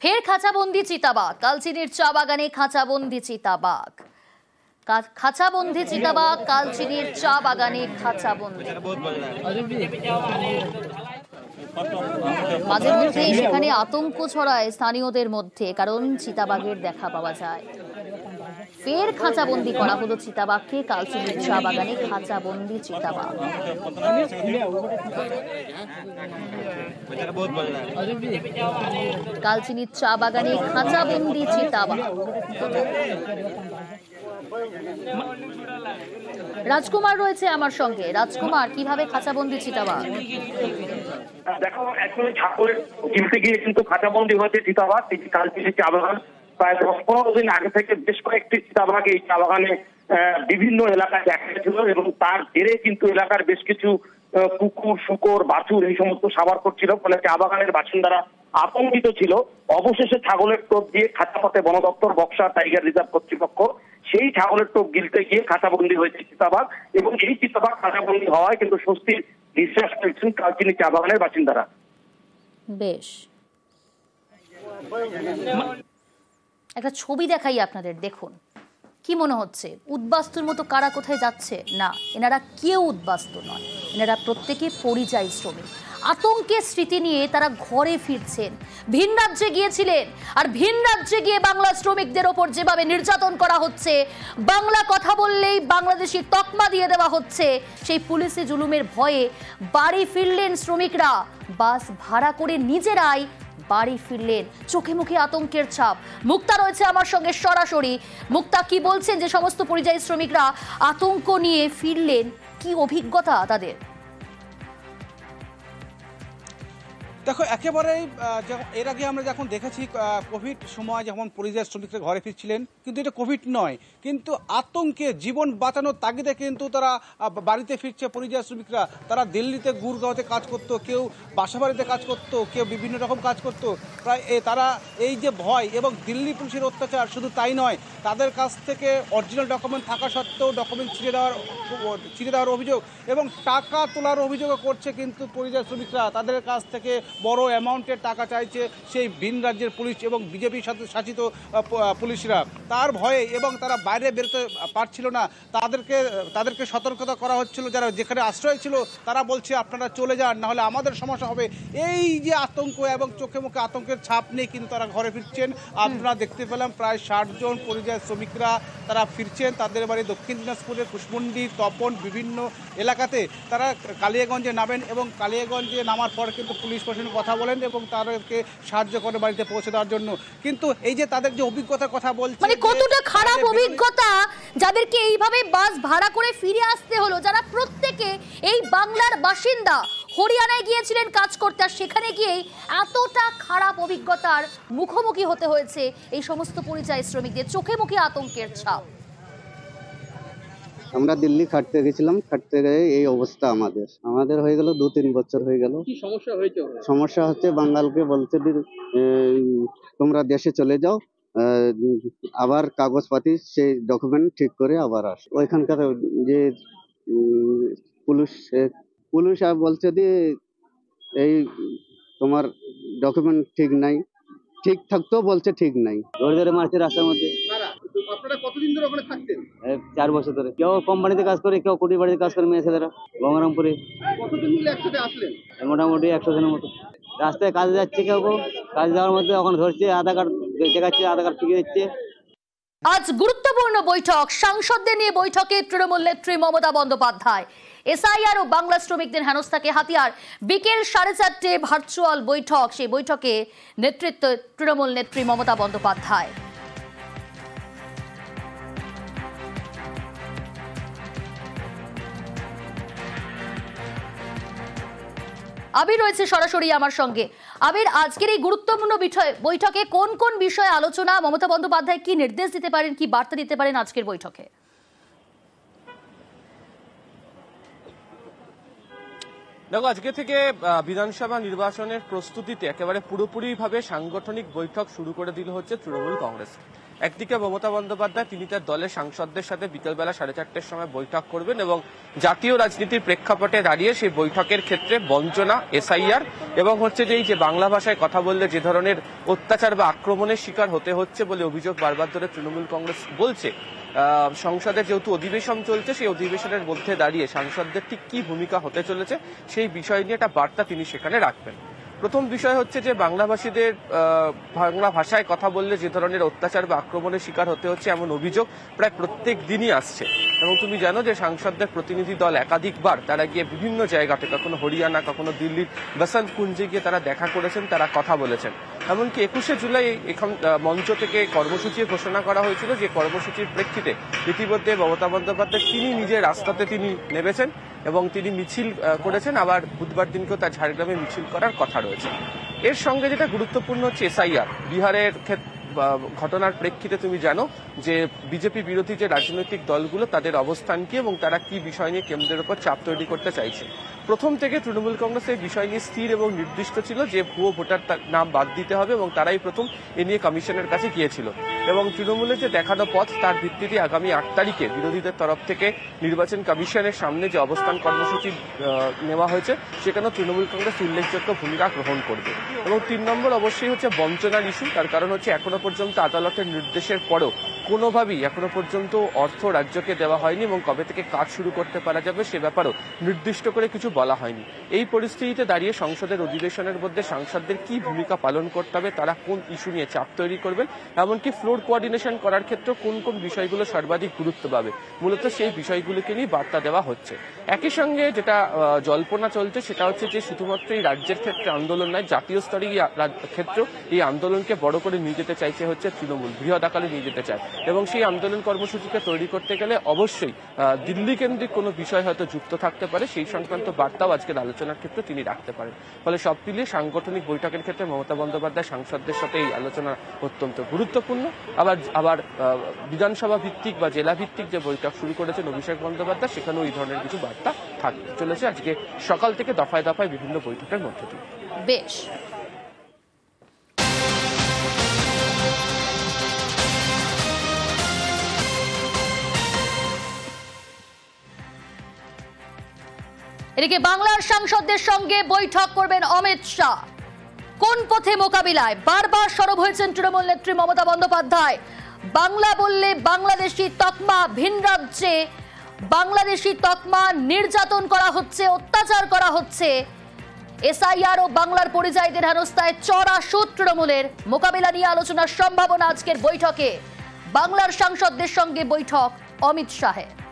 ফের খাঁচাবন্দি চিতাবাঘ। কালচিনির চা বাগানে খাঁচাবন্দি চিতাবাঘ। খাঁচাবন্দি চিতাবাঘ কালচিনির চা বাগানে খাঁচাবন্দি। মাঝে মধ্যে সেখানে আতঙ্ক ছড়ায় স্থানীয়দের মধ্যে, কারণ চিতাবাঘের দেখা পাওয়া যায়। ফের খাঁচাবন্দি করা হলো চিতাবাঘকে। কালচিনির চা বাগানে খাঁচাবন্দি চিতাবাঘ। কালচিনির চা বাগানে খাঁচাবন্দি চিতাবাঘ। রাজকুমার রয়েছে আমার সঙ্গে। রাজকুমার, কিভাবে খাঁচাবন্দি চিতাবাঘ? দেখো, এখন ঠাকুরের চিনতে গিয়ে কিন্তু খাঁচাবন্দি হয়েছে চিতাবাঘ। কালচিনির চা বাগান প্রায় 10-15 দিন আগে থেকে বেশ কয়েকটি চিতাবাঘ এই চা বাগানে বিভিন্ন এলাকায় দেখা গেছিল, এবং তার জেরে কিন্তু এলাকার বেশ কিছু কুকুর, শূকর, বাছুর এই সমস্ত সাবার করছিল, ফলে চা বাগানের বাসিন্দারা আতঙ্কিত ছিল। অবশেষে ছাগলের টোপ দিয়ে খাঁচাপথে বন দপ্তর, বক্সা টাইগার রিজার্ভ কর্তৃপক্ষ সেই ছাগলের টোপ গিলতে গিয়ে খাঁচাবন্দি হয়েছে চিতাবাঘ, এবং এই চিতাবাঘ খাঁচাবন্দি হওয়ায় কিন্তু স্বস্তির নিঃশ্বাস ফেলছেন কালচিনি চা বাগানের বাসিন্দারা। বেশ, একটা ছবি দেখাই আপনাদের, দেখুন কি মনে হচ্ছে। উদ্বাস্তুর মতো কারা কোথায় যাচ্ছে? না, এনারা কেউ উদ্বাস্তু নয়, এনারা প্রত্যেকে পরিযায়ী শ্রমিক। আতঙ্কের স্মৃতি নিয়ে তারা ঘরে ফিরছেন। ভিন রাজ্যে গিয়েছিলেন, আর ভিন রাজ্যে গিয়ে বাংলা শ্রমিকদের ওপর যেভাবে নির্যাতন করা হচ্ছে, বাংলা কথা বললেই বাংলাদেশি তকমা দিয়ে দেওয়া হচ্ছে, সেই পুলিশি জুলুমের ভয়ে বাড়ি ফিরলেন শ্রমিকরা। বাস ভাড়া করে নিজেরাই বাড়ি ফিরলেন। চোখে মুখে আতঙ্কের ছাপ। মুক্তা রয়েছে আমার সঙ্গে সরাসরি। মুক্তা, কি বলছেন যে সমস্ত পরিযায়ী শ্রমিকরা আতঙ্ক নিয়ে ফিরলেন, কি অভিজ্ঞতা তাদের? দেখো, একেবারেই এর আগে আমরা যখন দেখেছি কোভিড সময় যখন পরিযায়ী শ্রমিকরা ঘরে ফিরছিলেন, কিন্তু এটা কোভিড নয়, কিন্তু আতঙ্কে জীবন বাঁচানোর তাগিদে কিন্তু তারা বাড়িতে ফিরছে পরিযায়ী শ্রমিকরা। তারা দিল্লিতে, গুরগাঁওতে কাজ করতো, কেউ বাসাবাড়িতে কাজ করতো, কেউ বিভিন্ন রকম কাজ করতো। প্রায় তারা এই যে ভয় এবং দিল্লি পুলিশের অত্যাচার, শুধু তাই নয়, তাদের কাছ থেকে অরিজিনাল ডকুমেন্ট থাকা সত্ত্বেও ডকুমেন্ট ছিঁড়ে দেওয়ার অভিযোগ এবং টাকা তোলার অভিযোগও করছে কিন্তু পরিযায়ী শ্রমিকরা। তাদের কাছ থেকে বড় অ্যামাউন্টের টাকা চাইছে সেই ভিন রাজ্যের পুলিশ এবং বিজেপি শাসিত পুলিশরা। তার ভয়ে এবং তারা বাইরে বেরোতে পারছিল না, তাদেরকে সতর্কতা করা হচ্ছিল। যারা যেখানে আশ্রয় ছিল তারা বলছে আপনারা চলে যান, নাহলে আমাদের সমস্যা হবে। এই যে আতঙ্ক এবং চোখে মুখে আতঙ্কের ছাপ নিয়ে কিন্তু তারা ঘরে ফিরছেন। আপনারা দেখতে পেলাম প্রায় 60 জন পরিযায়ী শ্রমিকরা তারা ফিরছেন তাদের বাড়ি দক্ষিণ দিনাজপুরের কুশমুন্ডি, তপন, বিভিন্ন এলাকাতে। তারা কালিয়াগঞ্জে নামেন এবং কালিয়াগঞ্জে নামার পর কিন্তু পুলিশ প্রশাসন কথা বলেন এবং তাদেরকে সাহায্য করে বাড়িতে পৌঁছে দেওয়ার জন্য। কিন্তু এই যে তাদের যে অভিজ্ঞতার কথা বলছে, মানে কতটা খারাপ অভিজ্ঞতা যাদেরকে এইভাবে বাস ভাড়া করে ফিরে আসতে হলো, যারা প্রত্যেকে এই বাংলার বাসিন্দা, হরিয়ানায় গিয়েছিলেন কাজ করতে, আর সেখানে গিয়েই এতটা খারাপ অভিজ্ঞতার মুখোমুখি হতে হয়েছে এই সমস্ত পরিযায়ী শ্রমিকদের। চোখে মুখে আতঙ্কের ছাপ। আমরা দিল্লি খাটতে গেছিলাম, খাটতে গিয়ে এই অবস্থা আমাদের হয়ে গেল 2-3 বছর হয়ে গেল। কি সমস্যা হয়েছে? সমস্যা হচ্ছে বাঙালকে বলছে তোমরা দেশে চলে যাও, আবার কাগজপাতি সেই ডকুমেন্ট ঠিক করে আবার আস। ওইখানকার যে পুলিশ বলছে যে এই তোমার ডকুমেন্ট ঠিক নাই, ঠিক থাকতেও বলছে ঠিক নাই। ধরে ধরে মারছে রাস্তার মধ্যে। আপনারা কতদিন ধরে ওখানে থাকতেন? 4 বছর ধরে। কেউ কোম্পানিতে কাজ করে, কেউ কুটি বাড়িতে কাজ করে, মেয়ে ছেলেরা গঙ্গারামপুরে। কতদিন মিলে একসাথে আসলেন? মোটামুটি 100 জনের মতো। রাস্তায় কাজে যাচ্ছে, কেউ কাজ যাওয়ার মধ্যে ওখানে ধরছে, আধার কার্ড দেখাচ্ছে, আধার কার্ড ফিরিয়ে দিচ্ছে। আজ গুরুত্বপূর্ণ বৈঠক, সাংসদদের নিয়ে বৈঠকে তৃণমূল নেত্রী মমতা বন্দ্যোপাধ্যায়। এসআইআর ও বাংলা শ্রমিকদের হেনস্থাকে হাতিয়ার। বিকেল 4:30 ভার্চুয়াল বৈঠক। সেই বৈঠকে নেতৃত্ব তৃণমূল নেত্রী মমতা বন্দ্যোপাধ্যায়। আবির রয়েছে সরাসরি আমার সঙ্গে। আবির, আজকের এই গুরুত্বপূর্ণ বৈঠকে কোন কোন বিষয়ে আলোচনা? মমতা বন্দ্যোপাধ্যায় কি নির্দেশ দিতে পারেন, কি বার্তা দিতে পারেন আজকের বৈঠকে? দেখো, আজকে থেকে বিধানসভা নির্বাচনের প্রস্তুতিতে একেবারে পুরোপুরিভাবে সাংগঠনিক বৈঠক শুরু করে দিল হচ্ছে তৃণমূল কংগ্রেস। একদিকে মমতা বন্দ্যোপাধ্যায় তিনি তার দলের সাংসদদের সাথে বিকেলবেলা 4:30টার সময় বৈঠক করবেন এবং জাতীয় রাজনীতির প্রেক্ষাপটে দাঁড়িয়ে সেই বৈঠকের ক্ষেত্রে বঞ্চনা, এসআইআর এবং হচ্ছে যে এই যে বাংলা ভাষায় কথা বললে যে ধরনের অত্যাচার বা আক্রমণের শিকার হতে হচ্ছে বলে অভিযোগ বারবার ধরে তৃণমূল কংগ্রেস বলছে, সংসদের যেহেতু অধিবেশন চলছে সেই অধিবেশনের মধ্যে দাঁড়িয়ে সাংসদদের ঠিক কি ভূমিকা হতে চলেছে সেই বিষয় নিয়ে একটা বার্তা তিনি সেখানে রাখবেন। প্রথম বিষয় হচ্ছে যে বাংলাভাষীদের বাংলা ভাষায় কথা বললে যে ধরনের অত্যাচার বা আক্রমণের শিকার হতে হচ্ছে এমন অভিযোগ প্রায় প্রত্যেক দিনই আসছে এবং তুমি জানো যে সাংসদদের প্রতিনিধি দল একাধিকবার তারা গিয়ে বিভিন্ন জায়গাতে, কখনো হরিয়ানা, কখনো দিল্লির বসন্ত কুঞ্জে গিয়ে তারা দেখা করেছেন, তারা কথা বলেছেন। এমনকি 21শে জুলাই এখন মঞ্চ থেকে কর্মসূচি ঘোষণা করা হয়েছিল, যে কর্মসূচির প্রেক্ষিতে ইতিমধ্যে মমতা বন্দ্যোপাধ্যায় তিনি নিজের রাস্তাতে তিনি নেমেছেন এবং তিনি মিছিল করেছেন। আবার বুধবার দিনকেও তার ঝাড়গ্রামে মিছিল করার কথা রয়েছে। এর সঙ্গে যেটা গুরুত্বপূর্ণ হচ্ছে এসআইআর। বিহারের ঘটনার প্রেক্ষিতে তুমি জানো যে বিজেপি বিরোধী যে রাজনৈতিক দলগুলো তাদের অবস্থান কি এবং তারা কি বিষয় নিয়ে কেন্দ্রের উপর চাপ তৈরি করতে চাইছে। প্রথম থেকে তৃণমূল কংগ্রেস এই বিষয় নিয়ে স্থির এবং নির্দিষ্ট ছিল যে ভুয়ো ভোটার নাম বাদ দিতে হবে এবং তারাই প্রথম এ নিয়ে কমিশনের কাছে গিয়েছিল এবং তৃণমূলের যে দেখানো পথ তার ভিত্তিতে আগামী 8 তারিখে বিরোধীদের তরফ থেকে নির্বাচন কমিশনের সামনে যে অবস্থান কর্মসূচি নেওয়া হয়েছে সেখানেও তৃণমূল কংগ্রেস উল্লেখযোগ্য ভূমিকা গ্রহণ করবে। এবং 3 নম্বর অবশ্যই হচ্ছে বঞ্চনার ইস্যু। তার কারণ হচ্ছে এখনো পর্যন্ত আদালতের নির্দেশের পরেও কোনোভাবেই এখনো পর্যন্ত অর্থ রাজ্যকে দেওয়া হয়নি এবং কবে থেকে কাজ শুরু করতে পারা যাবে সে ব্যাপারেও নির্দিষ্ট করে কিছু বলা হয়নি। এই পরিস্থিতিতে দাঁড়িয়ে সংসদের অধিবেশনের মধ্যে সাংসদদের কি ভূমিকা পালন করতে হবে, তারা কোন ইস্যু নিয়ে চাপ তৈরি করবেন, এমনকি ফ্লোর কোঅর্ডিনেশন করার ক্ষেত্রে কোন কোন বিষয়গুলো সর্বাধিক গুরুত্ব পাবে, মূলত সেই বিষয়গুলোকে নিয়ে বার্তা দেওয়া হচ্ছে। একই সঙ্গে যেটা জল্পনা চলছে সেটা হচ্ছে যে শুধুমাত্র এই রাজ্যের ক্ষেত্রে আন্দোলন নয়, জাতীয় স্তরে ক্ষেত্রেও এই আন্দোলনকে বড় করে নিয়ে যেতে চাইছে হচ্ছে তৃণমূল, বৃহৎ আকারে নিয়ে যেতে চায় এবং সেই আন্দোলন কর্মসূচিকে তৈরি করতে গেলে অবশ্যই দিল্লি কেন্দ্রিক কোনো বিষয় হয়তো যুক্ত থাকতে পারে। সেই সংক্রান্ত বার্তাও আজকের আলোচনার ক্ষেত্রে তিনি রাখতে পারেন। ফলে সব মিলিয়ে সাংগঠনিক বৈঠকের ক্ষেত্রে মমতা বন্দ্যোপাধ্যায় সাংসদদের সাথে এই আলোচনা অত্যন্ত গুরুত্বপূর্ণ। আবার বিধানসভা ভিত্তিক বা জেলা ভিত্তিক যে বৈঠক শুরু করেছেন অভিষেক বন্দ্যোপাধ্যায়, সেখানেও এই ধরনের কিছু বার্তা থাকতে চলেছে আজকে সকাল থেকে দফায় দফায় বিভিন্ন বৈঠকের মধ্য দিয়ে। বেশ, এদিকে বাংলার সাংসদদের সঙ্গে বৈঠক করবেন অমিত শাহ। কোন পথে মোকাবিলায় বারবার সরব হয়েছেন তৃণমূল নেত্রী মমতা বন্দ্যোপাধ্যায়। বাংলা বললে বাংলাদেশি তকমা, ভিন রাজ্যে বাংলাদেশি তকমা নির্যাতন করা হচ্ছে, অত্যাচার করা হচ্ছে। এসআইআর ও বাংলার পরিযায়ীদের হেনস্থায় চড়া সুদ তৃণমূলের। মোকাবিলা নিয়ে আলোচনার সম্ভাবনা আজকের বৈঠকে। বাংলার সাংসদদের সঙ্গে বৈঠক অমিত শাহের।